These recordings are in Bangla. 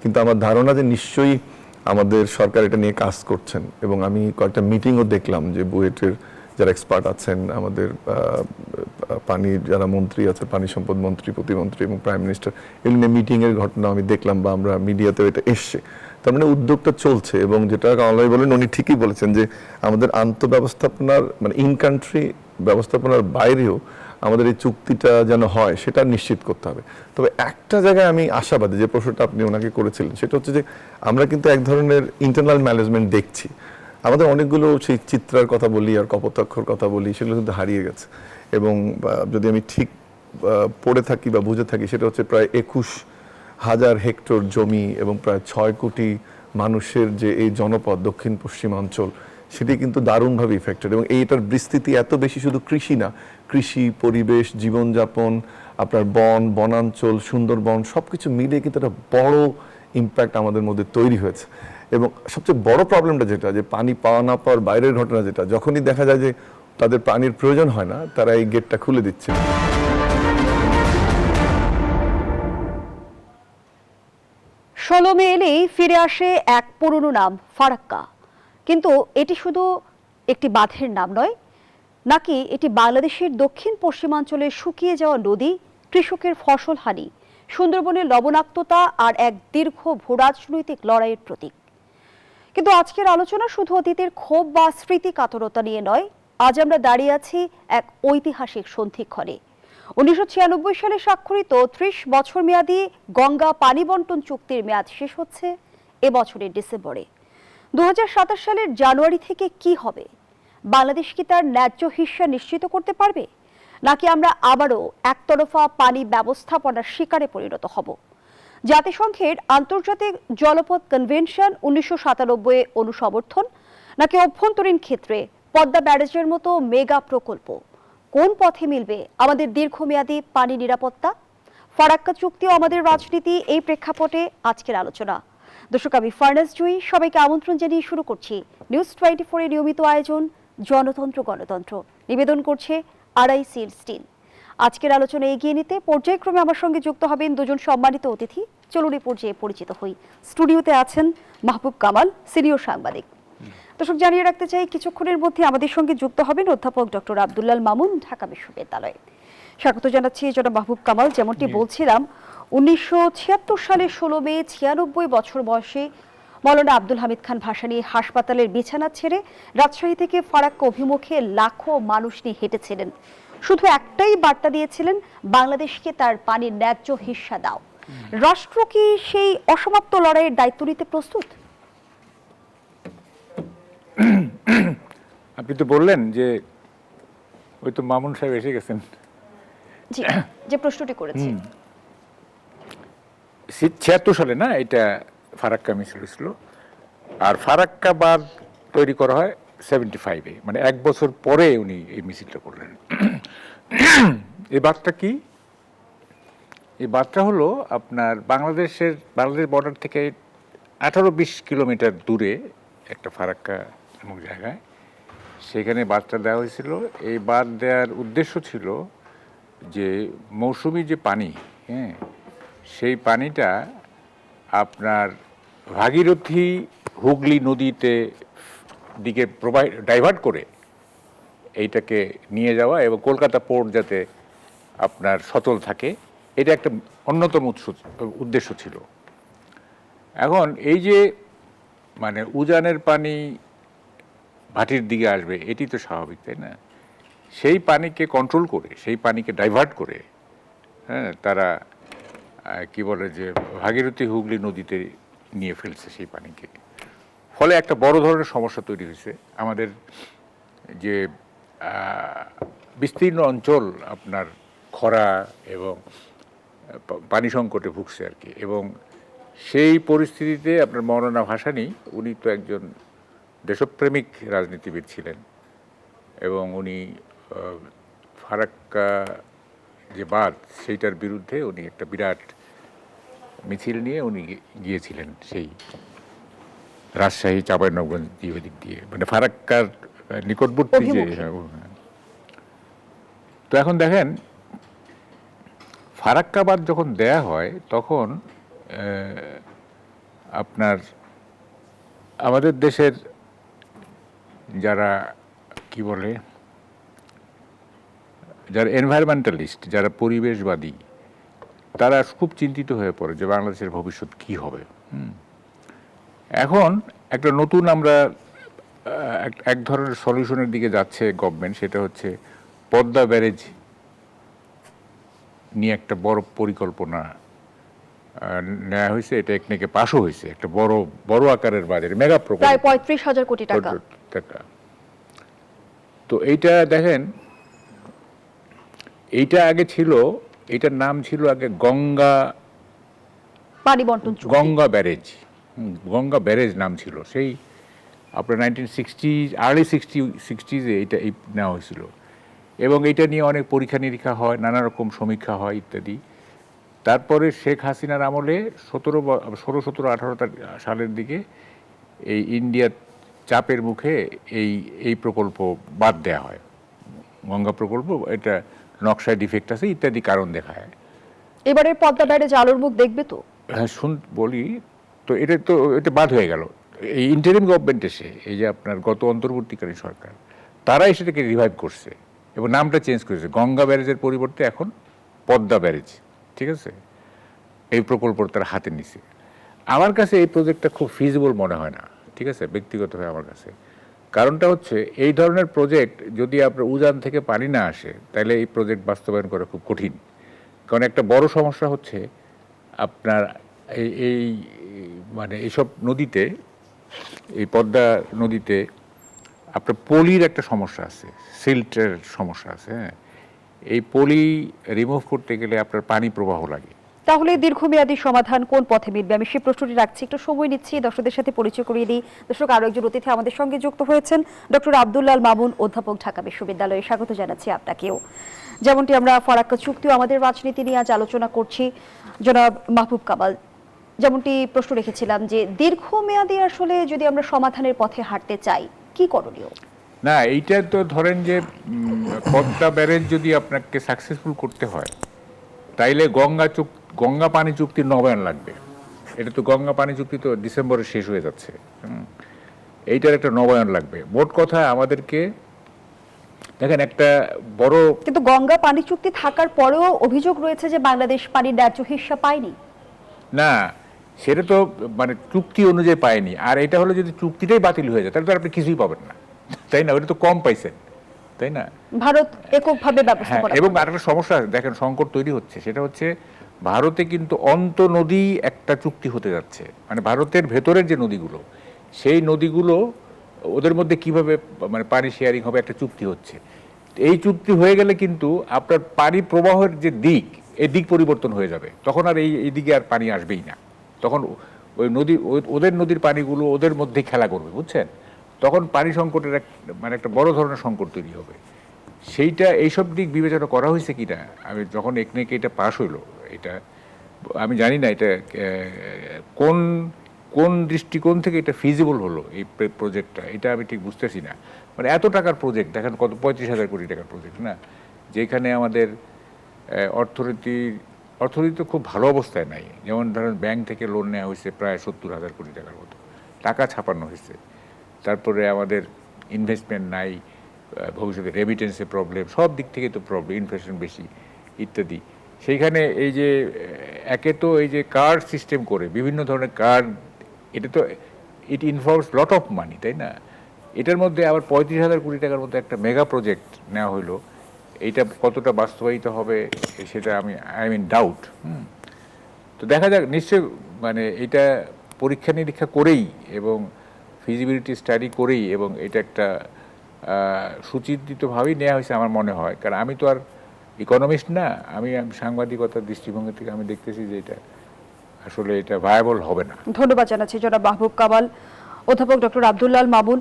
কিন্তু আমার ধারণা যে নিশ্চয়ই আমাদের সরকার এটা নিয়ে কাজ করছেন, এবং আমি কয়েকটা মিটিংও দেখলাম যে বুয়েটের যারা এক্সপার্ট আছেন, আমাদের পানি যারা মন্ত্রী আছে, পানি সম্পদ মন্ত্রী, প্রতিমন্ত্রী এবং প্রাইম মিনিস্টার, এগুলো নিয়ে মিটিংয়ের ঘটনা আমি দেখলাম, বা আমরা মিডিয়াতেও এটা এসছে। তার মানে উদ্যোগটা চলছে, এবং যেটা কামাল ভাই বলেন উনি ঠিকই বলেছেন যে আমাদের আন্তঃব্যবস্থাপনার মানে ইন কান্ট্রি ব্যবস্থাপনার বাইরেও আমাদের এই চুক্তিটা যেন হয় সেটা নিশ্চিত করতে হবে। তবে একটা জায়গায় আমি আশাবাদী, যে প্রশ্নটা আপনি ওনাকে করেছিলেন, সেটা হচ্ছে যে আমরা কিন্তু এক ধরনের ইন্টারনাল ম্যানেজমেন্ট দেখছি। আমাদের অনেকগুলো সেই চিত্রার কথা বলি আর কপোতাক্ষর কথা বলি, সেগুলো কিন্তু হারিয়ে গেছে। এবং যদি আমি ঠিক পড়ে থাকি বা বুঝে থাকি, সেটা হচ্ছে প্রায় 21,000 হেক্টর জমি এবং প্রায় 6 কোটি মানুষের যে এই জনপদ দক্ষিণ পশ্চিমাঞ্চল, সেটি কিন্তু দারুণভাবে ইফেক্টেড। এবং এইটার বিস্তৃতি এত বেশি, শুধু কৃষি না, কৃষি, পরিবেশ, জীবনযাপন, আপনার বনাঞ্চল, সুন্দরবন, সব কিছু মিলে কিন্তু একটা বড় ইম্প্যাক্ট আমাদের মধ্যে তৈরি হয়েছে। এবং সবচেয়ে বড় প্রবলেমটা যেটা, যে পানি পাওয়া না পাওয়ার বাইরের ঘটনা যেটা, যখনই দেখা যায় যে তাদের পানির প্রয়োজন হয় না, তারা এই গেটটা খুলে দিচ্ছে। 16 মে এলেই ফিরে আসে এক পুরনো নাম, ফারাক্কা। কিন্তু এটি শুধু একটি বাঁধের নাম নয়, নাকি এটি বাংলাদেশের দক্ষিণ পশ্চিমাঞ্চলে শুকিয়ে যাওয়া নদী, কৃষকের ফসল হানি, সুন্দরবনের লবণাক্ততা আর এক দীর্ঘ ভূরাজনৈতিক লড়াইয়ের প্রতীক। কিন্তু আজকের আলোচনা শুধু অতীতের ক্ষোভ বা স্মৃতি কাতরতা নিয়ে নয়। আজ আমরা দাঁড়িয়ে আছি এক ঐতিহাসিক সন্ধিক্ষণে। 1996 সালে স্বাক্ষরিত 30 বছর মেয়াদী গঙ্গা পানি বন্টন চুক্তির মেয়াদ শেষ হচ্ছে এবছরের ডিসেম্বরে। 2027 সালের জানুয়ারি থেকে কি হবে? বাংলাদেশ কি তার ন্যায্য হিস্সা নিশ্চিত করতে পারবে, নাকি আমরা আবারও একতরফা পানি ব্যবস্থাপনার শিকারে পরিণত হব? জাতিসংঘের আন্তর্জাতিক জলপথ কনভেনশন 1997 অনুসমর্থন, নাকি অভ্যন্তরীণ ক্ষেত্রে পদ্মা ব্যারেজের মতো মেগা প্রকল্প? কোন পথে মিলবে আমাদের দীর্ঘমেয়াদী পানি নিরাপত্তা? ফারাক্কা চুক্তি ও আমাদের রাজনীতি, এই প্রেক্ষাপটে আজকের আলোচনা। দর্শক, আমি ফারনাজ জুই, সবাইকে আমন্ত্রণ জানিয়ে শুরু করছি নিউজ 24 এর নিয়মিত আয়োজন জনতন্ত্র গণতন্ত্র। নিবেদন করছে আড়াই সিল স্টিল। আজকের আলোচনা এগিয়ে নিতে পর্যায়ক্রমে আমার সঙ্গে যুক্ত হবেন দুজন সম্মানিত অতিথি। চলুন এই পর্যায়ে পরিচিত হই। স্টুডিওতে আছেন মাহবুব কামাল, সিনিয়র সাংবাদিক। দর্শক, জানিয়ে রাখতে চাই কিছুক্ষণের মধ্যে আমাদের সঙ্গে যুক্ত হবেন অধ্যাপক ডক্টর আব্দুল্লাল মামুন, ঢাকা বিশ্ববিদ্যালয়। স্বাগত জানাচ্ছি জনাব মাহবুব কামাল। যেমনটি বলছিলাম, 1976 সালের 16 মে 96 বছর বয়সে মৌলানা আব্দুল হামিদ খান ভাসানী হাসপাতালের বিছানা ছেড়ে রাজশাহী থেকে ফারাক্কা অভিমুখে লাখো মানুষ নিয়ে হেঁটেছিলেন। শুধু একটাই বার্তা দিয়েছিলেন, বাংলাদেশকে তার পানির ন্যায্য হিস্সা দাও। রাষ্ট্র কি সেই অসমাপ্ত লড়াইয়ের দায়িত্ব নিতে প্রস্তুত? আপনি তো বললেন যে ওই তো মামুন সাহেব এসে গেছেন। জি, যে প্রশ্নটি করেছি 76 সালে না, এটা ফারাক্কা মিছিল ছিল। আর ফারাক্কা বাঁধ তৈরি করা হয় 75-এ, মানে 1 বছর পরে উনি এই মিছিলটা করলেন। এই বাঁধটা কি? এই বাঁধটা হলো আপনার বাংলাদেশ বর্ডার থেকে 18-20 কিলোমিটার দূরে একটা ফারাক্কা নামক জায়গায়, সেখানে বাঁধটা দেওয়া হয়েছিল। এই বাঁধ দেওয়ার উদ্দেশ্য ছিল যে মৌসুমি যে পানি, হ্যাঁ, সেই পানিটা আপনার ভাগীরথী হুগলি নদীতে দিকে ডাইভার্ট করে এইটাকে নিয়ে যাওয়া এবং কলকাতা পোর্ট যাতে আপনার সচল থাকে, এটা একটা অন্যতম উদ্দেশ্য ছিল। এখন এই যে মানে উজানের পানি ভাটির দিকে আসবে, এটি তো স্বাভাবিক, তাই না? সেই পানিকে কন্ট্রোল করে, সেই পানিকে ডাইভার্ট করে, হ্যাঁ, তারা কি বলে যে ভাগীরথী হুগলি নদীতে নিয়ে ফেলছে সেই পানিকে। ফলে একটা বড় ধরনের সমস্যা তৈরি হয়েছে। আমাদের যে বিস্তীর্ণ অঞ্চল আপনার খরা এবং পানি সংকটে ভুগছে আর কি। এবং সেই পরিস্থিতিতে আপনার মৌলানা ভাসানী, উনি তো একজন দেশপ্রেমিক রাজনীতিবিদ ছিলেন, এবং উনি ফারাক্কা যে বাঁধ, সেইটার বিরুদ্ধে উনি একটা বিরাট মিছিল নিয়ে উনি গিয়েছিলেন সেই রাজশাহী চাঁপাইনবাবগঞ্জ দিয়ে, ওই দিক দিয়ে, মানে ফারাক্কার নিকটবর্তী যে। তো এখন দেখেন, ফারাক্কা বাঁধ যখন দেয়া হয় তখন আপনার আমাদের দেশের যারা কি বলে, যারা এনভায়রনমেন্টালিস্ট, যারা পরিবেশবাদী, তারা খুব চিন্তিত হয়ে পড়ে যে বাংলাদেশের ভবিষ্যৎ কি হবে। এখন একটা নতুন আমরা এক ধরনের সলিউশনের দিকে যাচ্ছে গভর্নমেন্ট, সেটা হচ্ছে পদ্মা ব্যারেজ নিয়ে একটা বড় পরিকল্পনা নেওয়া হয়েছে। এটা একনেকে পাশও হয়েছে, একটা বড় আকারের বাজেট, মেগা প্রকল্প, প্রায় 35,000 কোটি টাকা। তো এইটা দেখেন, এইটা আগে ছিল, এটার নাম ছিল আগে গঙ্গা পানি বন্টন চুক্তি। গঙ্গা ব্যারেজ। গঙ্গা ব্যারেজ নাম ছিল, সেই আপনার 1960 আর্লি 60s এটা নেওয়া হয়েছিল। এবং এটা নিয়ে অনেক পরীক্ষা নিরীক্ষা হয়, নানা রকম সমীক্ষা হয় ইত্যাদি। তারপরে শেখ হাসিনার আমলে 17-18 সালের দিকে এই ইন্ডিয়ার চাপের মুখে এই প্রকল্প বাদ দেওয়া হয়। গঙ্গা প্রকল্প, এটা নকশায় ডিফেক্ট আছে ইত্যাদি কারণ দেখায়। এবারে পদ্মা ব্যারেজ আলোর মুখ দেখবে তো? হ্যাঁ, বলি তো, এটা বাদ হয়ে গেল। এই ইন্টারিম গভর্নমেন্ট এসে, এই যে আপনার গত অন্তর্বর্তীকালীন সরকার, তারাই সেটাকে রিভাইভ করছে এবং নামটা চেঞ্জ করেছে। গঙ্গা ব্যারেজের পরিবর্তে এখন পদ্মা ব্যারেজ, ঠিক আছে, এই প্রকল্প তারা হাতে নিছে। আমার কাছে এই প্রজেক্টটা খুব ফিজিবল মনে হয় না, ঠিক আছে, ব্যক্তিগতভাবে আমার কাছে। কারণটা হচ্ছে, এই ধরনের প্রজেক্ট যদি আপনার উজান থেকে পানি না আসে, তাহলে এই প্রজেক্ট বাস্তবায়ন করা খুব কঠিন। কারণ একটা বড় সমস্যা হচ্ছে আপনার এই মানে এইসব নদীতে, এই পদ্মা নদীতে আপনার পলির একটা সমস্যা আছে, সিল্টের সমস্যা আছে। হ্যাঁ, এই পলি রিমুভ করতে গেলে আপনার পানি প্রবাহ লাগে। তাহলে দীর্ঘমেয়াদী সমাধান কোন পথে মিলবে? আমি সেই প্রশ্নটি রাখছি, একটু সময় নিচ্ছি, দর্শকদের সাথে পরিচয় করিয়ে দিই। দর্শক, আরো একজন অতিথি আমাদের সঙ্গে যুক্ত হয়েছেন, ডক্টর আব্দুল্লাহ মামুন, অধ্যাপক, ঢাকা বিশ্ববিদ্যালয়ে। স্বাগত জানাচ্ছি আপনাকেও। যেমনটি আমরা ফারাক্কা চুক্তি ও আমাদের রাজনীতি নিয়ে আজ আলোচনা করছি, জনাব মাহবুব কামাল, যেমনটি প্রশ্ন রেখেছিলাম যে দীর্ঘমেয়াদী আসলে যদি আমরা সমাধানের পথে হাঁটতে চাই, কি করণীয়? না, এইটা তো ধরেন যে পদ্মা ব্যারেজ যদি আপনাকে সাকসেসফুল করতে হয়, তাইলে গঙ্গা পানি চুক্তির নবায়ন লাগবে। এটা তো গঙ্গা পানি চুক্তি তো ডিসেম্বরে শেষ হয়ে যাচ্ছে। এইটার একটা নবায়ন লাগবে। মোট কথা আমাদেরকে দেখেন, একটা বড়, কিন্তু গঙ্গা পানি চুক্তি থাকার পরেও অভিযোগ রয়েছে যে বাংলাদেশ পানির ন্যায্য হিস্সা পায়নি। না, সেটা তো মানে চুক্তি অনুযায়ী পায়নি। আর এটা হলো যদি চুক্তিটাই বাতিল হয়ে যায়, তাহলে তো আপনি কিছুই পাবেন না, তাই না? ওটা তো কম পাইছেন, তাই না? ভারত এককভাবে হ্যাঁ, ব্যবস্থাপনা। এবং আরেকটা সমস্যা দেখেন, সংকট তৈরি হচ্ছে, সেটা হচ্ছে ভারতে কিন্তু নদী একটা চুক্তি হতে যাচ্ছে। মানে ভারতের ভেতরের যে নদীগুলো, সেই নদীগুলো ওদের মধ্যে কিভাবে মানে পানি শেয়ারিং হবে, একটা চুক্তি হচ্ছে। এই চুক্তি হয়ে গেলে কিন্তু আপনার পানি প্রবাহের যে দিক, এই দিক পরিবর্তন হয়ে যাবে। তখন আর এই দিকে আর পানি আসবেই না। তখন ওই ওদের নদীর পানিগুলো ওদের মধ্যে খেলা করবে, বুঝছেন? তখন পানি সংকটের মানে একটা বড় ধরনের সংকট তৈরি হবে। সেইটা, এইসব দিক বিবেচনা করা হয়েছে কিনা, আমি যখন একনেকে এটা পাশ হইলো, এটা আমি জানি না এটা কোন দৃষ্টিকোণ থেকে এটা ফিজিবল হলো এই প্রজেক্টটা, এটা আমি ঠিক বুঝতেছি না। মানে এত টাকার প্রজেক্ট, দেখেন কত, 35,000 কোটি টাকার প্রজেক্ট না, যেখানে আমাদের অর্থনীতি তো খুব ভালো অবস্থায় নাই। যেমন ধরেন ব্যাংক থেকে লোন নেওয়া হয়েছে প্রায় 70,000 কোটি টাকার মতো, টাকা ছাপানো হয়েছে। তারপরে আমাদের ইনভেস্টমেন্ট নাই, ভবিষ্যতে রেমিটেন্সের প্রবলেম, সব দিক থেকে তো প্রবলেম, ইনফ্লেশন বেশি ইত্যাদি। সেইখানে এই যে একে তো এই যে কার্ড সিস্টেম করে, বিভিন্ন ধরনের কার্ড, এটা তো ইট ইনভলভস লট অফ মানি, তাই না? এটার মধ্যে আবার 35,000 কোটি টাকার মধ্যে একটা মেগা প্রজেক্ট নেওয়া হলো। এইটা কতটা বাস্তবায়িত হবে সেটা আই মিন ডাউট। তো দেখা যাক, নিশ্চয় মানে এটা পরীক্ষা নিরীক্ষা করেই এবং ফিজিবিলিটি স্টাডি করেই, এবং এটা একটা সুচিন্তিতভাবেই নেওয়া হয়েছে আমার মনে হয়। কারণ আমি তো আর ইকোনমিস্ট না, আমি সাংবাদিকতার দৃষ্টিভঙ্গি থেকে আমি দেখতেছি যে এটা আসলে এটা ভায়াবল হবে না। ধন্যবাদ জানাচ্ছি জনাব মাহবুব কামাল। অধ্যাপক ডক্টর আব্দুল্লাহ মামুন,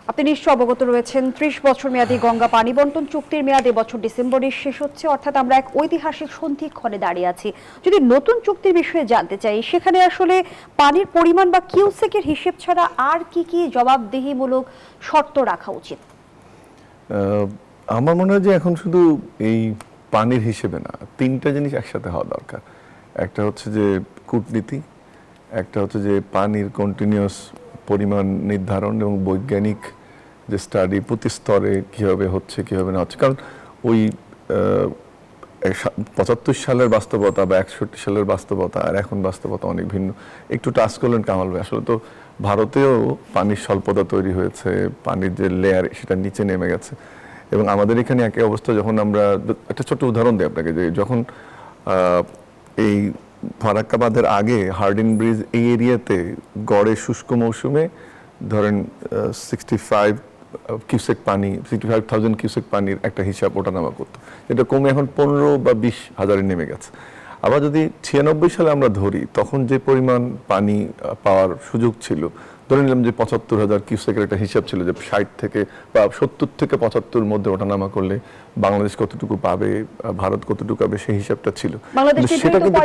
আপনি নিশ্চয় অবগত রয়েছেন 30 বছর মেয়াদী গঙ্গা পানি বন্টন চুক্তির মেয়াদ এবছর ডিসেম্বরে শেষ হচ্ছে, অর্থাৎ আমরা এক ঐতিহাসিক সন্ধিক্ষণে দাঁড়িয়ে আছি। যদি নতুন চুক্তির বিষয়ে জানতে চাই, সেখানে আসলে পানির পরিমাণ বা কিউসেকের হিসেব ছাড়া আর কি কি জবাবদিহিমূলক শর্ত রাখা উচিত? আমার মনে হয় যে এখন শুধু এই পানির হিসেবে না, তিনটা জিনিস একসাথে হওয়া দরকার। একটা হচ্ছে যে কূটনীতি, একটা হচ্ছে যে পানির কন্টিনিউয়াস পরিমাণ নির্ধারণ এবং বৈজ্ঞানিক যে স্টাডি প্রতি স্তরে কীভাবে হচ্ছে কীভাবে না হচ্ছে। কারণ ওই 75 সালের বাস্তবতা বা 61 সালের বাস্তবতা আর এখন বাস্তবতা অনেক ভিন্ন। একটু টাচ করলেন কামাল ভাই, আসলে তো ভারতেও পানির স্বল্পতা তৈরি হয়েছে, পানির যে লেয়ার সেটা নিচে নেমে গেছে এবং আমাদের এখানে একই অবস্থা। যখন আমরা একটা ছোট্ট উদাহরণ দিই আপনাকে, যে যখন এই ফারাক্কা বাঁধের আগে হার্ডিন ব্রিজ এই এরিয়াতে গড়ে শুষ্ক মৌসুমে ধরেন 65,000 কিউসেক পানির একটা হিসাব ওঠানামা করতো, এটা কমে এখন 15 বা 20 হাজারে নেমে গেছে। আবার যদি 96 সালে আমরা ধরি, তখন যে পরিমাণ পানি পাওয়ার সুযোগ ছিল, ধরে নিলাম যে 75,000 কিউসেকের একটা হিসাব ছিল, যে 60 থেকে বা 70 থেকে 75 মধ্যে ওঠানামা করলে বাংলাদেশ কতটুকু পাবে, ভারত কতটুকু পাবে, সেই হিসাবটা ছিল। সেটা কিন্তু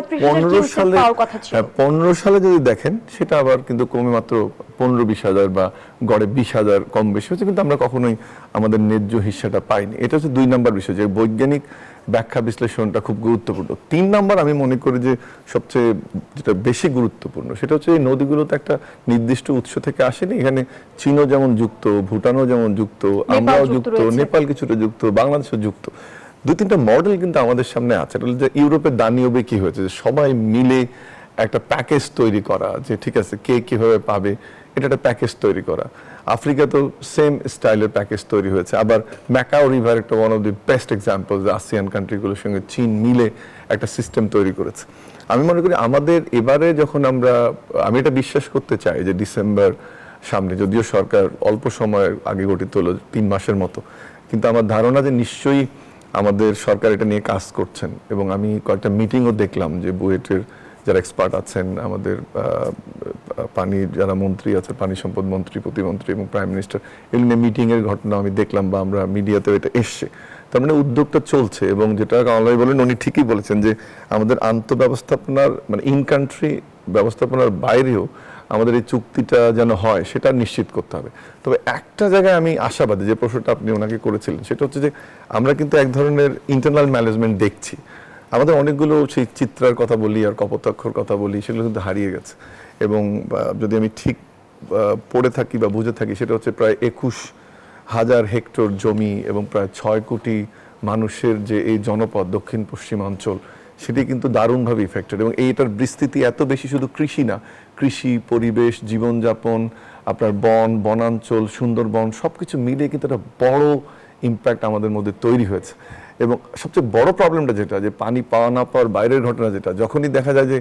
15 সালে যদি দেখেন, সেটা আবার কিন্তু কমে মাত্র 15-20 হাজার বা গড়ে 20 হাজার কম বেশি হচ্ছে, কিন্তু আমরা কখনোই আমাদের ন্যায্য হিস্সাটা পাইনি। এটা হচ্ছে 2 নম্বর বিষয়, যে বৈজ্ঞানিক ব্যাখ্যা বিশ্লেষণটা খুব গুরুত্বপূর্ণ। 3 নম্বর আমি মনে করি যে সবচেয়ে যেটা বেশি গুরুত্বপূর্ণ, সেটা হচ্ছে এই নদীগুলোতে একটা নির্দিষ্ট উৎস থেকে আসেনি। এখানে চীনও যেমন যুক্ত, ভুটানও যেমন যুক্ত, আমরাও যুক্ত, নেপাল কিছুটা যুক্ত, বাংলাদেশও যুক্ত। 2-3টা মডেল কিন্তু আমাদের সামনে আছে। এটা হলো যে ইউরোপের দানিউবে কি হয়েছে, যে সবাই মিলে একটা প্যাকেজ তৈরি করা, যে ঠিক আছে কে কিভাবে পাবে, এটা একটা প্যাকেজ তৈরি করা। আফ্রিকাতেও সেম স্টাইলের প্যাকেজ তৈরি হয়েছে। আবার ম্যাকাও রিভার একটা one of the best example, যে আসিয়ান কান্ট্রিগুলোর সঙ্গে চীন মিলে একটা সিস্টেম তৈরি করেছে। আমি মনে করি আমাদের এবারে যখন আমি এটা বিশ্বাস করতে চাই যে ডিসেম্বর সামনে, যদিও সরকার অল্প সময়ের আগে গঠিত হলো 3 মাসের মতো, কিন্তু আমার ধারণা যে নিশ্চয়ই আমাদের সরকার এটা নিয়ে কাজ করছেন। এবং আমি কয়েকটা মিটিংও দেখলাম যে বুয়েটের যারা এক্সপার্ট আছেন, আমাদের পানি যারা মন্ত্রী আছে, পানি সম্পদ মন্ত্রী, প্রতিমন্ত্রী এবং প্রাইম মিনিস্টার, এগুলো নিয়ে মিটিংয়ের ঘটনা আমি দেখলাম বা আমরা মিডিয়াতেও এটা এসছে। তার মানে উদ্যোগটা চলছে। এবং যেটা কামাল ভাই বলেন, উনি ঠিকই বলেছেন যে আমাদের আন্তঃব্যবস্থাপনার মানে ইন কান্ট্রি ব্যবস্থাপনার বাইরেও আমাদের এই চুক্তিটা যেন হয়, সেটা নিশ্চিত করতে হবে। তবে একটা জায়গায় আমি আশাবাদী, যে প্রশ্নটা আপনি ওনাকে করেছিলেন, সেটা হচ্ছে যে আমরা কিন্তু এক ধরনের ইন্টারনাল ম্যানেজমেন্ট দেখছি। আমাদের অনেকগুলো সেই চিত্রার কথা বলি আর কপোতাক্ষর কথা বলি, সেগুলো কিন্তু হারিয়ে গেছে। এবং যদি আমি ঠিক পড়ে থাকি বা বুঝে থাকি, সেটা হচ্ছে প্রায় 21,000 হেক্টর জমি এবং প্রায় 6 কোটি মানুষের যে এই জনপদ দক্ষিণ পশ্চিমাঞ্চল, সেটি কিন্তু দারুণভাবে ইফেক্টেড। এবং এইটার বিস্তৃতি এত বেশি, শুধু কৃষি না, কৃষি, পরিবেশ, জীবনযাপন, আপনার বনাঞ্চল, সুন্দরবন, সব কিছু মিলে কিন্তু একটা বড় ইম্প্যাক্ট আমাদের মধ্যে তৈরি হয়েছে। এবং সবচেয়ে বড় প্রবলেমটা যেটা, যে পানি পাওয়া না পাওয়ার বাইরের ঘটনা, যেটা যখনই দেখা যায় যে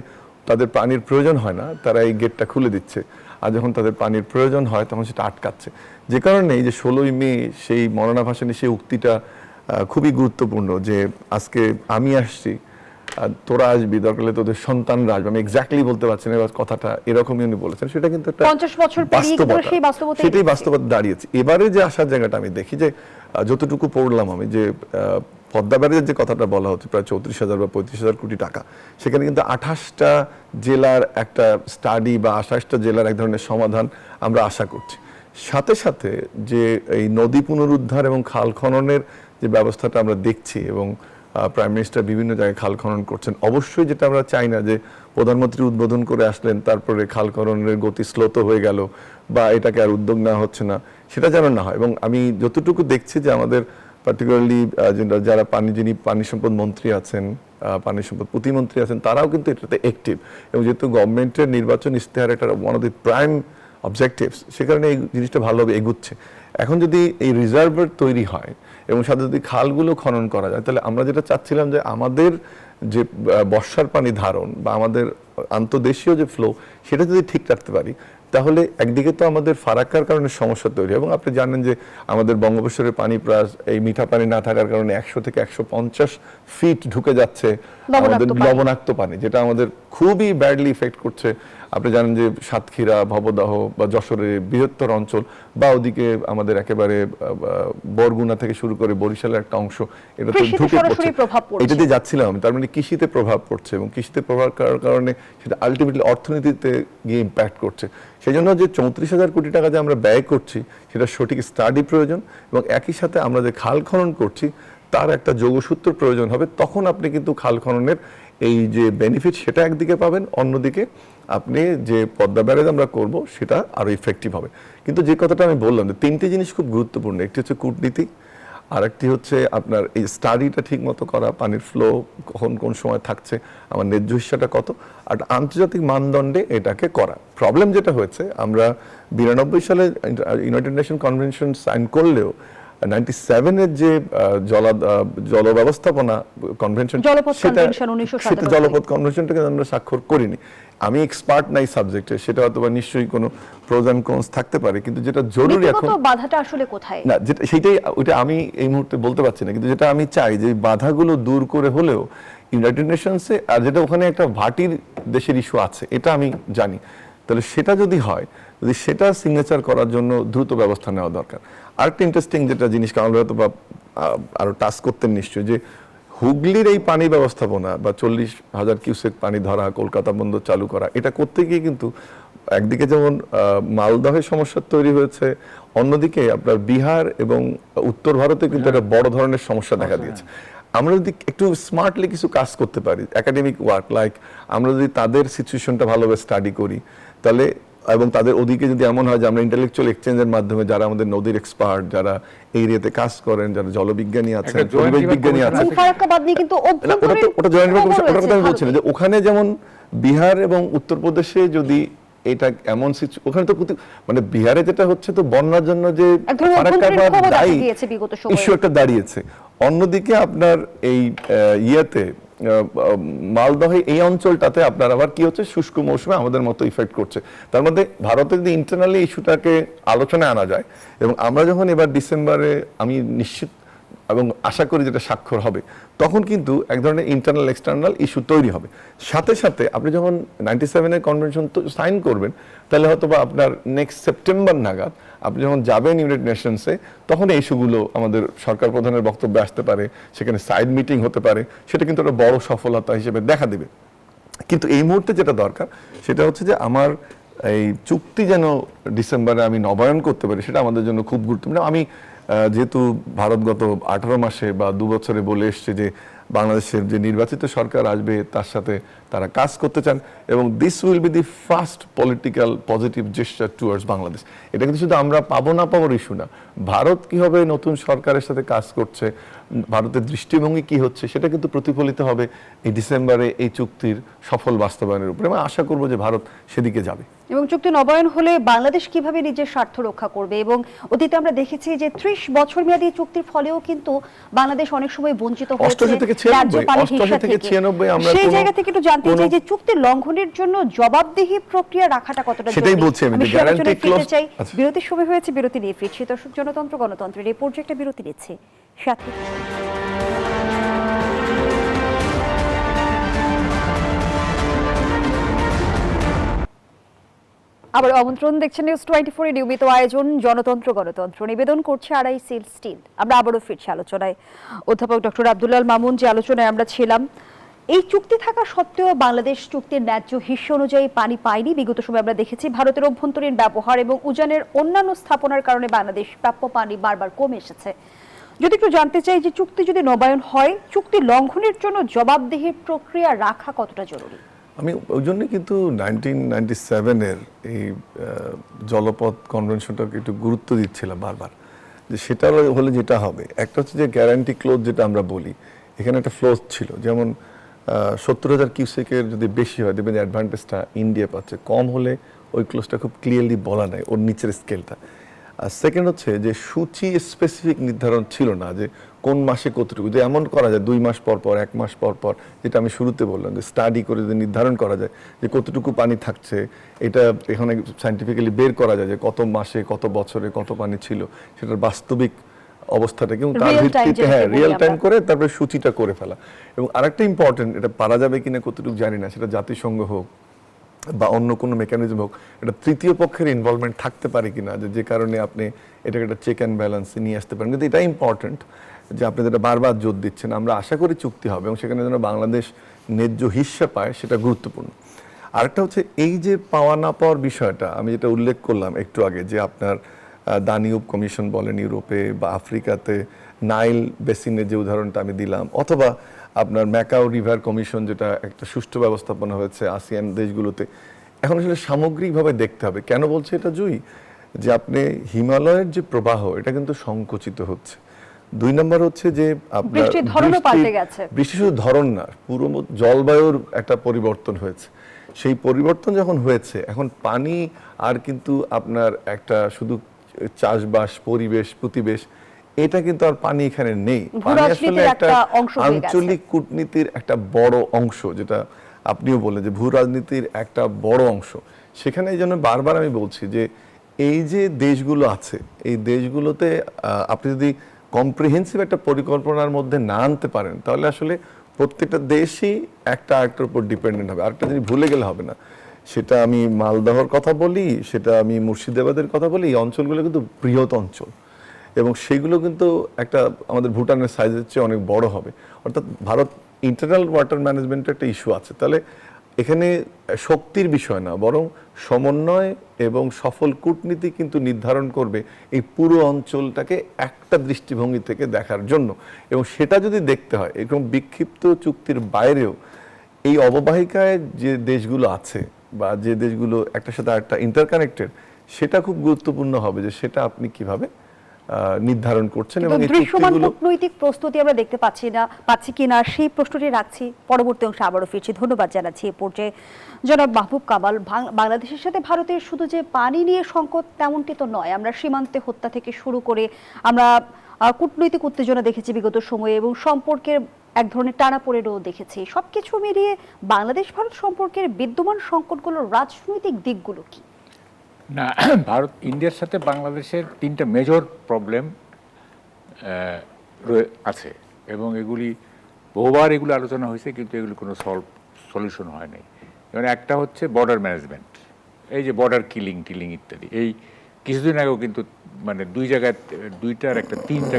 তাদের পানির প্রয়োজন হয় না, তারা এই গেটটা খুলে দিচ্ছে, আর যখন তাদের পানির প্রয়োজন হয় তখন সেটা আটকাচ্ছে। যে কারণে এই যে 16ই মে সেই মরনা ভাসানী, সেই উক্তিটা খুবই গুরুত্বপূর্ণ, যে আজকে আমি আসছি, তোরা আসবি, দরকার হলে তোদের সন্তানরা আসবে। আমি এক্স্যাক্টলি বলতে পারছি না কথাটা, এরকমই উনি বলেছেন। সেটা কিন্তু একটা 50 বছর পেরিয়ে সেই বাস্তবতা, সেটাই বাস্তবতা দাঁড়িয়েছে। এবারে যে আসার জায়গাটা আমি দেখি, যে যতটুকু পড়লাম আমি, যে পদ্মা ব্যারেজের যে কথাটা বলা হচ্ছে, প্রায় 34,000 বা 35,000 কোটি টাকা, সেখানে কিন্তু 28টা জেলার একটা স্টাডি বা 28টা জেলার এক ধরনের সমাধান আমরা আশা করছি। সাথে সাথে যে এই নদী পুনরুদ্ধার এবং খাল খননের যে ব্যবস্থাটা আমরা দেখছি, এবং প্রাইম মিনিস্টার বিভিন্ন জায়গায় খাল খনন করছেন, অবশ্যই যেটা আমরা চাই না যে প্রধানমন্ত্রী উদ্বোধন করে আসলেন, তারপরে খাল খননের গতি স্লোত হয়ে গেল বা এটাকে আর উদ্যোগ নেওয়া হচ্ছে না, সেটা যেন না হয়। এবং আমি যতটুকু দেখছি যে আমাদের পার্টিকুলারলি যারা যিনি পানি সম্পদ মন্ত্রী আছেন, পানি সম্পদ প্রতিমন্ত্রী আছেন, তারাও কিন্তু এটাতে অ্যাক্টিভ। এবং যেহেতু গভর্নমেন্টের নির্বাচন ইশতেহার একটা one of the prime objectives, সে কারণে এই জিনিসটা ভালোভাবে এগুচ্ছে। এখন যদি এই রিজার্ভার তৈরি হয় এবং সাথে যদি খালগুলো খনন করা যায়, তাহলে আমরা যেটা চাচ্ছিলাম, যে আমাদের যে বর্ষার পানি ধারণ বা আমাদের আন্তর্দেশীয় যে ফ্লো, সেটা যদি ঠিক রাখতে পারি, তাহলে একদিকে তো আমাদের ফারাক্কার কারণে সমস্যা তৈরি, এবং আপনি জানেন যে আমাদের বঙ্গোপসাগরের পানি প্রায় এই মিঠা পানি না থাকার কারণে 100 থেকে 150 ফিট ঢুকে যাচ্ছে আমাদের লবণাক্ত পানি, যেটা আমাদের খুবই ব্যাডলি ইফেক্ট করছে। আপনি জানেন যে সাতক্ষীরা, ভবদাহ বা যশোরের বৃহত্তর অঞ্চল, বা ওদিকে আমাদের একেবারে বরগুনা থেকে শুরু করে বরিশালের একটা অংশ, এটা তো ঢুকে পড়ছে। এটা দিয়ে যাচ্ছিলাম আমি, তার মানে কৃষিতে প্রভাব পড়ছে, এবং কৃষিতে প্রভাব করার কারণে সেটা আলটিমেটলি অর্থনীতিতে গিয়ে ইম্প্যাক্ট করছে। সেই জন্য যে 34,000 কোটি টাকা যে আমরা ব্যয় করছি, সেটা সঠিক স্টাডি প্রয়োজন, এবং একই সাথে আমরা যে খাল খনন করছি তার একটা যোগসূত্র প্রয়োজন হবে। তখন আপনি কিন্তু খাল খননের এই যে বেনিফিট, সেটা একদিকে পাবেন, অন্যদিকে আপনি যে পদ্মা ব্যারেজ আমরা করব সেটা আরো ইফেক্টিভ হবে। কিন্তু যে কথাটা আমি বললাম যে তিনটে জিনিস খুব গুরুত্বপূর্ণ, একটি হচ্ছে কূটনীতি, আরেকটি হচ্ছে আপনার এই স্টাডিটা ঠিক মতো করা, পানির ফ্লো কখন কোন সময় থাকছে, আমার ন্যায্য হিস্সাটা কত, আর আন্তর্জাতিক মানদণ্ডে এটাকে করা। প্রবলেম যেটা হয়েছে, আমরা 92 সালে ইউনাইটেড নেশন কনভেনশন সাইন করলেও 97-এর যে জল ব্যবস্থাপনা কনভেনশন, জলপথ সেটা কনভেনশন 1997 সেটা জলপথ কনভেনশনটাকে আমরা স্বাক্ষর করিনি। আমি এক্সপার্ট নাই সাবজেক্টে, সেটা হয়তো বা নিশ্চয়ই কোনো প্রোজ এন্ড কনস থাকতে পারে, কিন্তু যেটা জরুরি এখন নীতিগত বাধাটা আসলে কোথায়? না, যেটা সেইটাই, ওইটা আমি এই মুহূর্তে বলতে পারছি না, কিন্তু যেটা আমি চাই যে বাধাগুলো দূর করে হলেও ইউনাইটেড নেশনসে, আর যেটা ওখানে একটা ভাটির দেশের ইস্যু আছে এটা আমি জানি, তাহলে সেটা যদি হয়, যদি সেটা সিগনেচার করার জন্য দ্রুত ব্যবস্থা নেওয়া দরকার। আরেকটা ইন্টারেস্টিং যেটা জিনিস, কারণ হয়তো বা আরো টাচ করতেন নিশ্চয়ই, যে হুগলির এই পানি ব্যবস্থাপনা বা 40,000 কিউসেক পানি ধরা, কলকাতা বন্দর চালু করা, এটা করতে গিয়ে কিন্তু একদিকে যেমন মালদহের সমস্যা তৈরি হয়েছে, অন্যদিকে আপনার বিহার এবং উত্তর ভারতে কিন্তু একটা বড় ধরনের সমস্যা দেখা দিয়েছে। আমরা যদি একটু স্মার্টলি কিছু কাজ করতে পারি, একাডেমিক ওয়ার্ক, লাইক আমরা যদি তাদের সিচুয়েশনটা ভালোভাবে স্টাডি করি, তাহলে এবং তাদের ওদিকে যদি এমন হয় যে আমরা ইন্টেলেকচুয়াল এক্সচেঞ্জের মাধ্যমে, যারা আমাদের নদীর এক্সপার্ট, যারা এই এরিয়াতে কাজ করেন, যারা জলবিজ্ঞানী আছেন, পরিবেশ বিজ্ঞানী আছেন, ফারাক্কাবাদ নিয়ে কিন্তু ওটা জয়েন্ট ওটা কথা আমি বলছি না, যে ওখানে যেমন বিহার এবং উত্তরপ্রদেশে যদি এটা এমন ওখানে তো মানে বিহারে যেটা হচ্ছে তো বন্যার জন্য যে ফারাক্কাবাদ দায়ী ইস্যু একটা দাঁড়িয়েছে, অন্যদিকে আপনার এই ইয়েতে মালদহে এই অঞ্চলটাতে আপনার আবার কি হচ্ছে, শুষ্ক মৌসুমে আমাদের মতো ইফেক্ট করছে। তার মধ্যে ভারতে যদি ইন্টারনালি ইস্যুটাকে আলোচনায় আনা যায়, এবং আমরা যখন এবার ডিসেম্বরে, আমি নিশ্চিত এবং আশা করি যেটা স্বাক্ষর হবে, তখন কিন্তু এক ধরনের ইন্টারনাল এক্সটার্নাল ইস্যু তৈরি হবে। সাথে সাথে আপনি যখন 97-এর কনভেনশন সাইন করবেন, তাহলে হয়তো বা আপনার নেক্সট সেপ্টেম্বর নাগাদ আপনি যখন যাবেন ইউনাইটেড নেশনসে, তখন এই ইস্যুগুলো আমাদের সরকার প্রধানের বক্তব্যে আসতে পারে, সেখানে সাইড মিটিং হতে পারে, সেটা কিন্তু একটা বড় সফলতা হিসেবে দেখা দেবে। কিন্তু এই মুহূর্তে যেটা দরকার সেটা হচ্ছে যে আমার এই চুক্তি যেন ডিসেম্বরে আমি নবায়ন করতে পারি, সেটা আমাদের জন্য খুব গুরুত্বপূর্ণ। আমি যেহেতু ভারত গত 18 মাসে বা 2 বছরে বলে এসছে যে বাংলাদেশের যে নির্বাচিত সরকার আসবে তার সাথে তারা কাজ করতে চান, এবং this will be the first political positive gesture towards Bangladesh. এটা কিন্তু শুধু আমরা পাবো না পাবোর ইস্যু না, ভারত কিভাবে নতুন সরকারের সাথে কাজ করছে, ভারতের দৃষ্টিভঙ্গি কি হচ্ছে, সেটা কিন্তু প্রতিফলিত হবে এই ডিসেম্বরে এই চুক্তির সফল বাস্তবায়নের উপরে। আমি আশা করবো যে ভারত সেদিকে যাবে। এবং চুক্তি নবায়ন হলে বাংলাদেশ কিভাবে নিজের স্বার্থ রক্ষা করবে? এবং অতীতে আমরা দেখেছি যে 30 বছর মেয়াদী চুক্তির ফলেও কিন্তু বাংলাদেশ অনেক সময় বঞ্চিত হয়েছে। 88 থেকে 96 আমরা সেই জায়গা থেকে একটু জানতে চাই যে চুক্তি লঙ্ঘনের জন্য জবাবদিহি প্রক্রিয়া রাখাটা কতটা জরুরি। সেটাই বলছি আমি, গ্যারান্টি ক্লজ চাই। বিরতির সময় হয়েছে, বিরতি নিয়ে ফিরছি। দর্শক, জনতন্ত্র গণতন্ত্রের এই পর্যায়ে একটা বিরতি নিচ্ছে, সাথে আবার আমন্ত্রণ। দেখছেন নিউজ 24 নিয়মিত আয়োজন জনতন্ত্র গণতন্ত্র, নিবেদন করছে আড়াই সিল স্টিল। আমরা আবারও ফিরছি আলোচনায়। অধ্যাপক ডক্টর আব্দুল্লাহ আল মামুন, যে আলোচনায় আমরা ছিলাম, এই চুক্তি থাকা সত্ত্বেও বাংলাদেশ চুক্তির ন্যায্য হিস্যা অনুযায়ী পানি পায়নি। বিগত সময় আমরা দেখেছি ভারতের অভ্যন্তরীণ ব্যবহার এবং উজানের অন্যান্য স্থাপনার কারণে বাংলাদেশ প্রাপ্য পানি বারবার কমে এসেছে। যদি একটু জানতে চাই যে চুক্তি যদি নবায়ন হয়, চুক্তি লঙ্ঘনের জন্য জবাবদিহির প্রক্রিয়া রাখা কতটা জরুরি? আমি ওই জন্য কিন্তু 1997-এর এই জলপথ কনভেনশনটাকে একটু গুরুত্ব দিচ্ছিলাম বারবার, যে সেটা হলে যেটা হবে, একটা হচ্ছে যে গ্যারান্টি ক্লোজ যেটা আমরা বলি, এখানে একটা ফ্লোজ ছিল, যেমন 70,000 কিউসেকের যদি বেশি হয়, দেখবেন অ্যাডভান্টেজটা ইন্ডিয়া পাচ্ছে, কম হলে ওই ক্লোজটা খুব ক্লিয়ারলি বলা নাই, ওর নিচের স্কেলটা। আর সেকেন্ড হচ্ছে যে সূচি স্পেসিফিক নির্ধারণ ছিল না, যে কোন মাসে কতটুকু, যে এমন করা যায় 2 মাস পর পর, 1 মাস পর পর, যেটা আমি শুরুতে বললাম, যে স্টাডি করে যদি নির্ধারণ করা যায় যে কতটুকু পানি থাকছে, এটা এখানে সায়েন্টিফিক্যালি বের করা যায় যে কত মাসে, কত বছরে কত পানি ছিল, সেটার বাস্তবিক অবস্থাটাকে এবং তার ভিত্তিতে রিয়েল টাইম করে তারপরে সূচিটা করে ফেলা। এবং আরেকটা ইম্পর্টেন্ট, এটা পারা যাবে কিনা কতটুকু জানি না, সেটা জাতিসংঘ হোক বা অন্য কোনো মেকানিজম হোক, এটা তৃতীয় পক্ষের ইনভলভমেন্ট থাকতে পারে কিনা, যে কারণে আপনি এটাকে একটা চেক অ্যান্ড ব্যালেন্সে নিয়ে আসতে পারেন। কিন্তু এটা ইম্পর্টেন্ট যে আপনি যেটা বারবার জোর দিচ্ছেন, আমরা আশা করি চুক্তি হবে এবং সেখানে যেন বাংলাদেশ ন্যায্য হিস্যা পায়, সেটা গুরুত্বপূর্ণ। আরেকটা হচ্ছে এই যে পাওয়া না পাওয়ার বিষয়টা, আমি যেটা উল্লেখ করলাম একটু আগে, যে আপনার দানিউব কমিশন বলেন ইউরোপে বা আফ্রিকাতে, নাইল বেসিনের যে উদাহরণটা আমি দিলাম, অথবা আপনার ম্যাকাও রিভার কমিশন, যেটা একটা সুষ্ঠু ব্যবস্থাপনা হয়েছে আসিয়ান দেশগুলোতে, এখন আসলে সামগ্রিকভাবে দেখতে হবে। কেন বলছে এটা জুই, যে আপনি হিমালয়ের যে প্রবাহ এটা কিন্তু সংকুচিত হচ্ছে। 2 নম্বর হচ্ছে যে আপনার বৃষ্টির ধরনও পাল্টে গেছে। বৃষ্টি শুধু ধরন না, পুরো জলবায়ুর একটা পরিবর্তন হয়েছে। সেই পরিবর্তন যখন হয়েছে, এখন পানি আর কিন্তু আপনার একটা শুধু চাষবাস, পরিবেশ, প্রতিবেশ, এটা কিন্তু আর পানি এখানে নেই। পানি আসলে ভূরাজনীতির একটা একটা অংশ হয়ে গেছে। আঞ্চলিক কূটনীতির একটা বড় অংশ, যেটা আপনিও বললেন যে ভূ রাজনীতির একটা বড় অংশ। সেখানে এই জন্য বারবার আমি বলছি যে এই যে দেশগুলো আছে, এই দেশগুলোতে আপনি যদি কম্প্রিহেন্সিভ একটা পরিকল্পনার মধ্যে না আনতে পারেন, তাহলে আসলে প্রত্যেকটা দেশই একটা আরেকটার উপর ডিপেন্ডেন্ট হবে। আরেকটা জিনিস ভুলে গেলে হবে না, সেটা আমি মালদহর কথা বলি, সেটা আমি মুর্শিদাবাদের কথা বলি, এই অঞ্চলগুলো কিন্তু বৃহৎ অঞ্চল এবং সেগুলো কিন্তু একটা আমাদের ভুটানের সাইজের চেয়ে অনেক বড় হবে। অর্থাৎ ভারত ইন্টারনাল ওয়াটার ম্যানেজমেন্টের একটা ইস্যু আছে। তাহলে এখানে শক্তির বিষয় না, বরং সমন্বয় এবং সফল কূটনীতি কিন্তু নির্ধারণ করবে এই পুরো অঞ্চলটাকে একটা দৃষ্টিভঙ্গি থেকে দেখার জন্য। এবং সেটা যদি দেখতে হয়, এরকম বিক্ষিপ্ত চুক্তির বাইরেও এই অববাহিকায় যে দেশগুলো আছে বা যে দেশগুলো একটার সাথে আরেকটা ইন্টারকানেক্টেড, সেটা খুব গুরুত্বপূর্ণ হবে যে সেটা আপনি কিভাবে নির্ধারণ করছেন। এবং এই দৃশ্যমান চুক্তিগুলো কূটনৈতিক প্রস্তুতি আমরা দেখতে পাচ্ছি কিনা সেই প্রশ্নটি রাখছি, পরবর্তী অংশে আবারও ফিরছি। ধন্যবাদ জানাচ্ছি এ পর্যায়ে জনাব মাহবুব কামাল। বাংলাদেশের সাথে ভারতের শুধু যে পানি নিয়ে সংকট তেমনটি তো নয়, আমরা সীমান্তে হত্যা থেকে শুরু করে আমরা কূটনৈতিক উত্তেজনা দেখেছি বিগত সময়ে এবং সম্পর্কের এক ধরনের টানাপোড়েনও দেখেছি। সবকিছু মিলিয়ে বাংলাদেশ ভারত সম্পর্কের বিদ্যমান সংকটগুলোর রাজনৈতিক দিকগুলো কি? না, ভারত ইন্ডিয়ার সাথে বাংলাদেশের 3টা মেজর প্রবলেম আছে এবং এগুলি বহুবার এগুলো আলোচনা হয়েছে, কিন্তু এগুলি কোনো সলিউশন হয় নাই। যেমন একটা হচ্ছে বর্ডার ম্যানেজমেন্ট, এই যে বর্ডার টিলিং ইত্যাদি। এই কিছুদিন আগেও কিন্তু মানে 2 জায়গায় 2টার একটা 3টা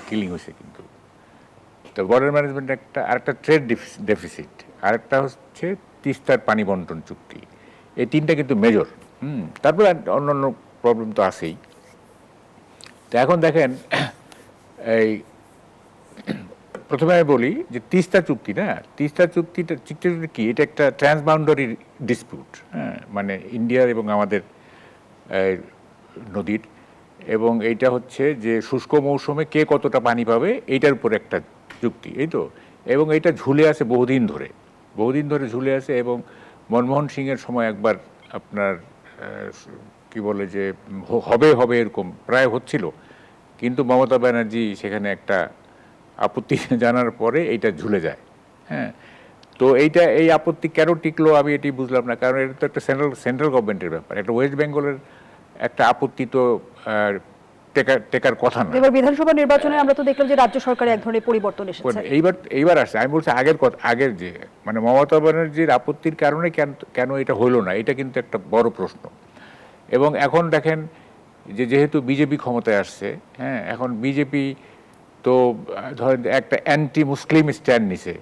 কিলিং হয়েছে কিন্তু। তো বর্ডার ম্যানেজমেন্ট একটা, আরেকটা ট্রেড ডেফিসিট, আরেকটা হচ্ছে তিস্তার পানি বন্টন চুক্তি। এই 3টা কিন্তু মেজর। তারপরে অন্যান্য প্রবলেম তো আছেই। তো এখন দেখেন, এই প্রথমে আমি বলি যে তিস্তা চুক্তি চুক্তিটা কি, এটা একটা ট্রান্সবাউন্ডারি ডিসপিউট, হ্যাঁ, মানে ইন্ডিয়ার এবং আমাদের নদীর, এবং এইটা হচ্ছে যে শুষ্ক মৌসুমে কে কতটা পানি পাবে এইটার উপর একটা চুক্তি, এই তো। এবং এইটা ঝুলে আছে বহুদিন ধরে ঝুলে আছে। এবং মনমোহন সিংয়ের সময় একবার আপনার কি বলে যে হবে এরকম প্রায় হচ্ছিল, কিন্তু মমতা ব্যানার্জি সেখানে একটা আপত্তি জানার পরে এইটা ঝুলে যায়। হ্যাঁ, তো এই আপত্তি কেন টিকলো আমি এটি বুঝলাম না, কারণ এটা তো একটা সেন্ট্রাল গভর্নমেন্টের ব্যাপার। একটা ওয়েস্ট বেঙ্গলের একটা আপত্তি তো টেকার কথা না। এবার বিধানসভা নির্বাচনে আমরা তো দেখলাম যে রাজ্য সরকারে এক ধরনের পরিবর্তন এসেছে। এইবার আসছে, আমি বলছি আগের যে মানে মমতা ব্যানার্জির আপত্তির কারণে কেন এটা হলো না, এটা কিন্তু একটা বড় প্রশ্ন। এবং এখন দেখেন যেহেতু বিজেপি ক্ষমতায় আসছে, হ্যাঁ, এখন বিজেপি তো ধরেন একটা অ্যান্টি মুসলিম স্ট্যান্ড নিছে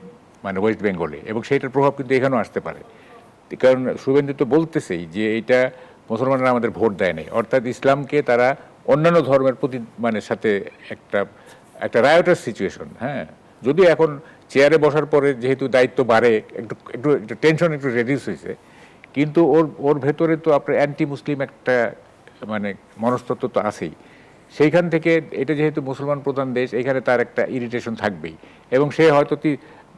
মানে ওয়েস্ট বেঙ্গলে, এবং সেইটার প্রভাব কিন্তু এখানেও আসতে পারে। কারণ শুভেন্দু তো বলতেছেই যে এইটা মুসলমানরা আমাদের ভোট দেয় নাই, অর্থাৎ ইসলামকে তারা অন্যান্য ধর্মের প্রতি মানে সাথে একটা রায়োটার সিচুয়েশন। হ্যাঁ, যদি এখন চেয়ারে বসার পরে যেহেতু দায়িত্ব বাড়ে, একটু টেনশন একটু রেডিউস হয়েছে, কিন্তু ওর ভেতরে তো আপনার অ্যান্টি মুসলিম একটা মানে মনস্তত্ব তো আছেই। সেইখান থেকে এটা যেহেতু মুসলমান প্রধান দেশ, এখানে তার একটা ইরিটেশন থাকবেই। এবং সে হয়তো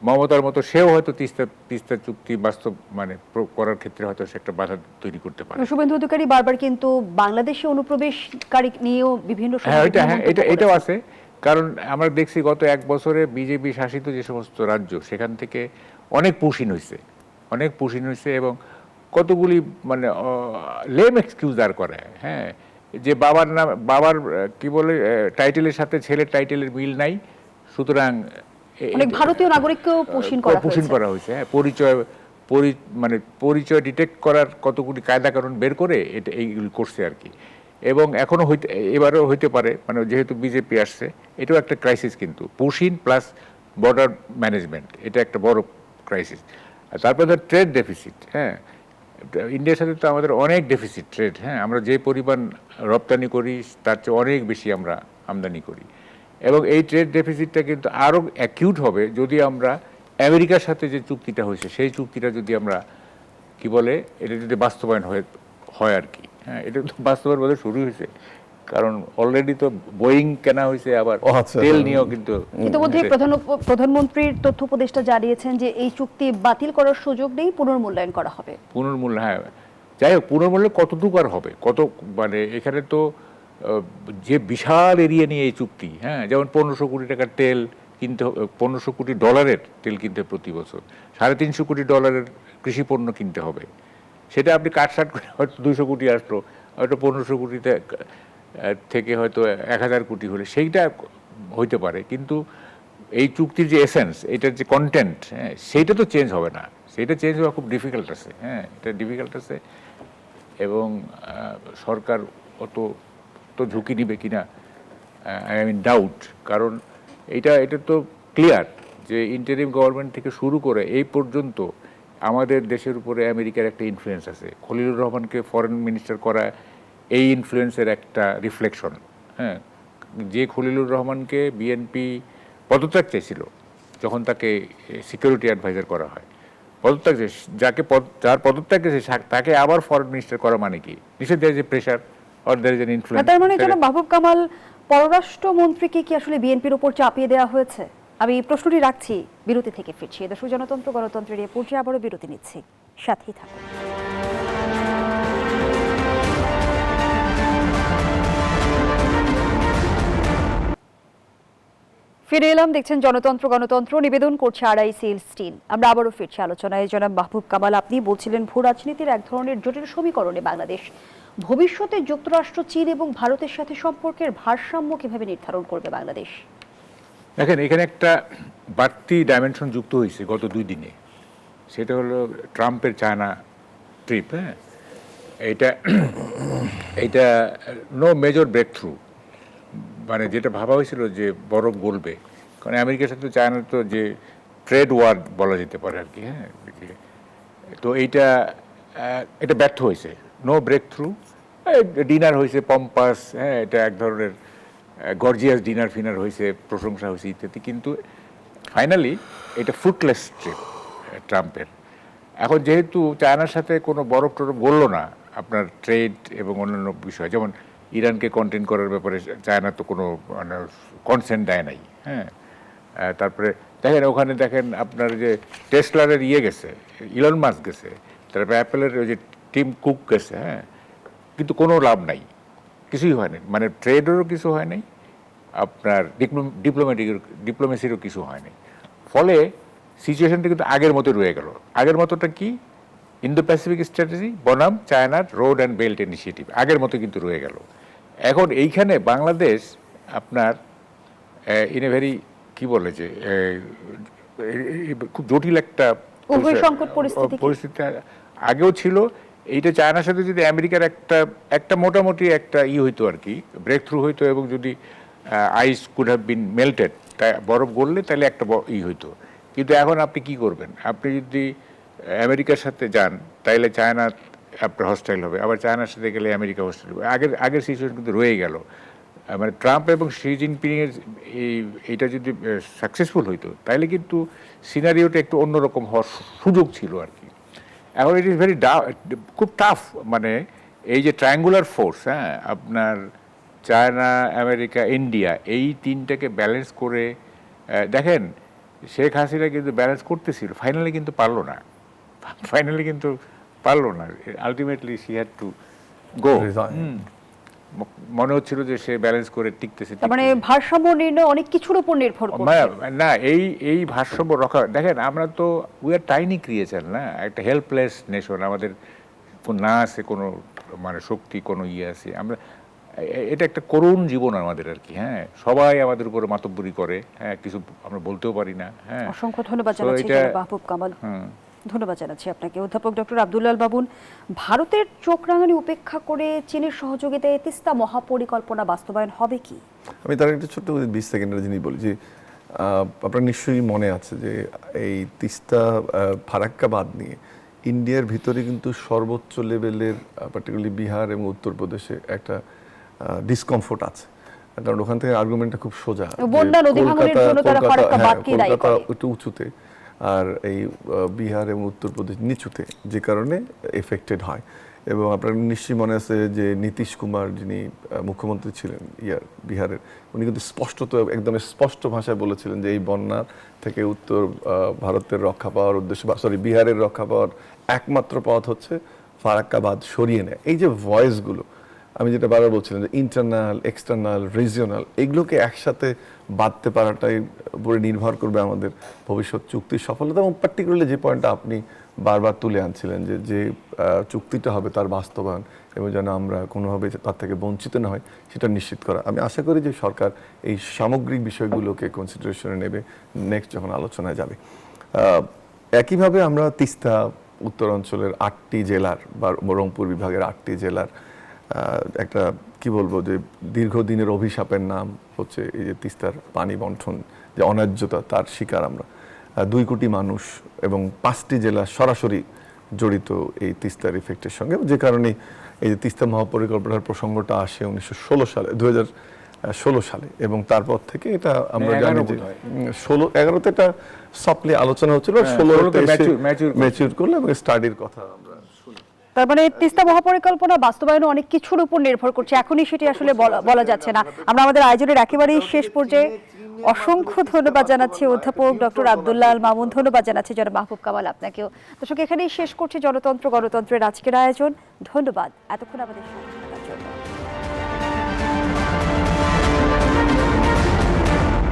মমতার মতো সেও হয়তো তিস্তা চুক্তি বাস্তব মানে করার ক্ষেত্রে হয়তো সে একটা বাধা তৈরি করতে পারে। শুভেন্দু অধিকারী বারবার কিন্তু বাংলাদেশে অনুপ্রবেশকারী নিয়েও বিভিন্ন এটাও আছে। কারণ আমরা দেখছি গত 1 বছরে বিজেপি শাসিত যে সমস্ত রাজ্য, সেখান থেকে অনেক পুশিন হয়েছে এবং কতগুলি মানে লেম এক্সকিউজ দাঁড় করায়। হ্যাঁ, যে বাবার কি বলে টাইটেলের সাথে ছেলের টাইটেলের মিল নাই, সুতরাং অনেক ভারতীয় নাগরিককেও পুশিন করা হয়েছে। হ্যাঁ, পরিচয় ডিটেক্ট করার কতগুলি কায়দা কারণ বের করে এটা এইগুলি করছে আর কি। এবং এখনো এবারও হইতে পারে, মানে যেহেতু বিজেপি আসছে, এটাও একটা ক্রাইসিস কিন্তু। পুশিন প্লাস বর্ডার ম্যানেজমেন্ট, এটা একটা বড় ক্রাইসিস। আর তারপরে ধর ট্রেড ডেফিসিট। হ্যাঁ, ইন্ডিয়ার সাথে তো আমাদের অনেক ডেফিসিট ট্রেড। হ্যাঁ, আমরা যে পরিমাণ রপ্তানি করি তার চেয়ে অনেক বেশি আমরা আমদানি করি। এবং এই ট্রেড ডেফিসিটটা কিন্তু আরও অ্যাকিউট হবে যদি আমরা আমেরিকার সাথে যে চুক্তিটা হয়েছে সেই চুক্তিটা যদি আমরা কি বলে, এটা যদি বাস্তবায়ন হয় আর কি। হ্যাঁ, এটা তো বাস্তবায়ন বোধহয় শুরু হয়েছে, কারণ অলরেডি তো বোয়িং কেনা হয়েছে, আবার তেল নিয়েও কিন্তু ইতিমধ্যে প্রধানমন্ত্রীর তথ্য উপদেষ্টা জানিয়েছেন যে এই চুক্তি বাতিল করার সুযোগ নেই, পুনর্মূল্যায়ন করা হবে। পুনর্মূল্য, হ্যাঁ, যাই হোক পুনর্মূল্য কতটুকু আর হবে, মানে এখানে তো যে বিশাল এরিয়া নিয়ে এই চুক্তি, হ্যাঁ, যেমন 1500 কোটি টাকার তেল কিনতে, 1500 কোটি ডলারের তেল কিনতে প্রতি বছর, 350 কোটি ডলারের কৃষি পণ্য কিনতে হবে। সেটা আপনি কাটসাট করে হয়তো 200 কোটি আসলো, হয়তো 1500 কোটিতে থেকে হয়তো 1000 কোটি হলে সেইটা হইতে পারে, কিন্তু এই চুক্তির যে এসেন্স, এটার যে কন্টেন্ট, হ্যাঁ, সেইটা তো চেঞ্জ হবে না। সেটা চেঞ্জ হওয়া খুব ডিফিকাল্ট আছে, হ্যাঁ, এটা ডিফিকাল্ট আছে। এবং সরকার অত তো ঝুঁকি নিবে কিনা আই মিন ডাউট, কারণ এটা তো ক্লিয়ার যে ইন্টারিম গভর্নমেন্ট থেকে শুরু করে এই পর্যন্ত আমাদের দেশের উপরে আমেরিকার একটা ইনফ্লুয়েন্স আছে। খলিলুর রহমানকে ফরেন মিনিস্টার করা এই ইনফ্লুয়েন্সের একটা রিফ্লেকশন। হ্যাঁ, যে খলিলুর রহমানকে বিএনপি পদত্যাগ চেয়েছিল যখন তাকে সিকিউরিটি অ্যাডভাইজার করা হয়, পদত্যাগ যার পদত্যাগ গেছে তাকে আবার ফরেন মিনিস্টার করা মানে কি? নিশ্চয়ই দেয়ার যে pressure or there is an influence. তার মানে জনাব মাহবুব কামাল পররাষ্ট্রমন্ত্রীকে কি আসলে বিএনপির উপর চাপিয়ে দেওয়া হয়েছে? আমি এই প্রশ্নটি রাখছি, বিরতি থেকে ফিরছি। দর্শক, জনতন্ত্র গণতন্ত্রের এই পর্যায়ে আবারও বিরতি নিচ্ছি, সাথেই থাকুন। ফিরে এলাম, দেখছেন জনতন্ত্র গণতন্ত্র, নিবেদন করছে আরআইসিএল স্টিল। আমরা আবারও ফিরছি আলোচনায়। জনাব মাহবুব কামাল, আপনি বলছিলেন ভূ রাজনীতির এক ধরনের জটিল সমীকরণে বাংলাদেশ। ভবিষ্যতে যুক্তরাষ্ট্র, চীন এবং ভারতের সাথে সম্পর্কের ভারসাম্য কিভাবে নির্ধারণ করবে বাংলাদেশ? দেখেন, এখানে একটা বাড়তি ডাইমেনশন যুক্ত হয়েছে গত 2 দিনে, সেটা হলো ট্রাম্পের চায়না ট্রিপ। হ্যাঁ, এইটা নো মেজর ব্রেক থ্রু, মানে যেটা ভাবা হয়েছিল যে বরফ গলবে, কারণ আমেরিকার সাথে চায়নার তো যে ট্রেড ওয়ার বলা যেতে পারে আর কি। হ্যাঁ, তো এটা ব্যর্থ হয়েছে, নো ব্রেক থ্রু। ডিনার হয়েছে পম্পাস, হ্যাঁ, এটা এক ধরনের গর্জিয়াস ডিনার ফিনার হয়েছে, প্রশংসা হয়েছে ইত্যাদি, কিন্তু ফাইনালি এটা ফ্রুটলেস ট্রিপ ট্রাম্পের। এখন যেহেতু চায়নার সাথে কোনো বরফ টরফ গড়ল না আপনার ট্রেড এবং অন্যান্য বিষয়, যেমন ইরানকে কন্টেন করার ব্যাপারে চায়না তো কোনো মানে কনসেন্ট দেয় নাই। হ্যাঁ, তারপরে দেখেন ওখানে দেখেন আপনার যে টেসলারের গেছে, ইলন মাস্ক গেছে, তারপরে অ্যাপেলের ওই যে টিম কুক গেছে। হ্যাঁ, কিন্তু কোনো লাভ নাই, কিছুই হয় নাই, মানে ট্রেডেরও কিছু হয় নাই, আপনার ডিপ্লোমেসিরও কিছু হয় নাই। ফলে সিচুয়েশনটা কিন্তু আগের মতো রয়ে গেল। আগের মতোটা কি? ইন্দো প্যাসিফিক স্ট্র্যাটেজি বনাম চায়নার রোড অ্যান্ড বেল্ট ইনিশিয়েটিভ আগের মতো কিন্তু রয়ে গেল। এখন এইখানে বাংলাদেশ আপনার ইন এ ভেরি কি বলে যে খুব জটিল একটা পরিস্থিতি আগেও ছিল। এইটা চায়নার সাথে যদি আমেরিকার একটা মোটামুটি একটা হইতো আর কি, ব্রেক থ্রু হইতো, এবং যদি আইস কুড হ্যাভ বিন মেল্টেড, তাই বরফ গললে তাহলে একটা হইতো। কিন্তু এখন আপনি কি করবেন? আপনি যদি আমেরিকার সাথে যান তাইলে চায়না আপনার হস্টাইল হবে, আবার চায়নার সাথে গেলে আমেরিকা হস্টাইল হবে। আগের সিচুয়েশন কিন্তু রয়ে গেল। মানে ট্রাম্প এবং শি জিনপিংয়ের এইটা যদি সাকসেসফুল হইতো তাইলে কিন্তু সিনারিওটা একটু অন্যরকম হওয়ার সুযোগ ছিল আর কি। এখন ইট ইজ ভেরি খুব টাফ, মানে এই যে ট্রায়াঙ্গুলার ফোর্স, হ্যাঁ, আপনার চায়না, আমেরিকা, ইন্ডিয়া, এই তিনটাকে ব্যালেন্স করে দেখেন শেখ হাসিনা কিন্তু ব্যালেন্স করতেছিল, ফাইনালি কিন্তু পারলো না। Ultimately she had to go. মনে হচ্ছিল যে সে ব্যালেন্স করে টিকতেছে। মানে ভারসাম্য নির্ণয় অনেক কিছুর উপর নির্ভর করছে না, এই ভারসাম্য রক্ষা। দেখেন আমরা তো উই আর টাইনি ক্রিয়েচার না, একটা হেল্পলেস নেশন, আমাদের না আছে কোনো মানে শক্তি, কোনো আছে, আমরা এটা একটা করুণ জীবন আমাদের আর কি। হ্যাঁ, সবাই আমাদের উপরে মাতব্বরি করে, হ্যাঁ, কিছু আমরা বলতেও পারি না। হ্যাঁ, অসংখ্য ধন্যবাদ জানাচ্ছি মাহবুব কামাল। ধন্যবাদ জানাচ্ছি আপনাকে। অধ্যাপক ডক্টর আব্দুল্লাল বাবুন, ভারতের চোখ রাঙানি উপেক্ষা করে চীনের সহযোগিতায় তিস্তা মহাপরিকল্পনা বাস্তবায়ন হবে কি? আমি তার একটা ছোট্ট 20 সেকেন্ডের জিনিস বলি যে আপনার নিশ্চয়ই মনে আছে যে এই তিস্তা ফারাক্কা বাঁধ নিয়ে ইন্ডিয়ার ভিতরে কিন্তু সর্বোচ্চ লেভেলের পার্টিকুলারলি বিহার এবং উত্তরপ্রদেশে একটা ডিসকমফোর্ট আছে, কারণ ওখান থেকে আর্গুমেন্টটা খুব সোজা, বন্যা নদী ভাঙনের জন্য তারা ফারাক্কা বাঁধকে দায়ী করে। একটু উঁচুতে, আর এই বিহার এবং উত্তরপ্রদেশ নিচুতে, যে কারণে এফেক্টেড হয়। এবং আপনার নিশ্চয়ই মনে আছে যে নীতিশ কুমার যিনি মুখ্যমন্ত্রী ছিলেন বিহারের, উনি কিন্তু একদম স্পষ্ট ভাষায় বলেছিলেন যে এই বন্যার থেকে উত্তর ভারতের রক্ষা পাওয়ার উদ্দেশ্যে বিহারের রক্ষা পাওয়ার একমাত্র পথ হচ্ছে ফারাক্কা বাঁধ সরিয়ে নেয়। এই যে ভয়েসগুলো, আমি যেটা বারবার বলছিলাম যে ইন্টারনাল, এক্সটার্নাল, রিজিওনাল, এগুলোকে একসাথে বাঁধতে পারাটাই উপরে নির্ভর করবে আমাদের ভবিষ্যৎ চুক্তির সফলতা। এবং পার্টিকুলারলি যে পয়েন্টটা আপনি বারবার তুলে আনছিলেন যে চুক্তিটা হবে তার বাস্তবায়ন এবং যেন আমরা কোনোভাবে তার থেকে বঞ্চিত না হয় সেটা নিশ্চিত করা। আমি আশা করি যে সরকার এই সামগ্রিক বিষয়গুলোকে কনসিডারেশনে নেবে নেক্সট যখন আলোচনায় যাবে। একইভাবে আমরা তিস্তা উত্তরাঞ্চলের 8টি জেলার বা রংপুর বিভাগের 8টি জেলার একটা কি বলবো যে দীর্ঘদিনের অভিশাপের নাম হচ্ছে এই যে তিস্তার পানি বণ্টন, যে অন্যায্যতা, তার শিকার আমরা। 2 কোটি মানুষ এবং 5টি জেলা সরাসরি জড়িত এই তিস্তার ইফেক্টের সঙ্গে, যে কারণে এই যে তিস্তা মহাপরিকল্পনার প্রসঙ্গটা আসে 2016 সালে এবং তারপর থেকে এটা আমরা জানি যে 11-তে এটা সফটলি আলোচনা হচ্ছিল, 16-তে ম্যাচিউর করলো এবং স্টাডির কথা আমরা শুনি। তার মানে তিস্তা মহাপরিকল্পনা বাস্তবায়ন অনেক কিছুর উপর নির্ভর করছে, এখনই সেটি আসলে বলা যাচ্ছে না। আমরা আমাদের আয়োজনের একেবারেই শেষ পর্যায়ে অসংখ্য ধন্যবাদ জানাচ্ছি অধ্যাপক ডক্টর আব্দুল্লাহ আল মামুন, ধন্যবাদ জানাচ্ছি জনাব মাহবুব কামাল আপনাকেও। দর্শক, এখানেই শেষ করছি জনতন্ত্র গণতন্ত্রের আজকের আয়োজন। ধন্যবাদ এতক্ষণ আমাদের সাথে।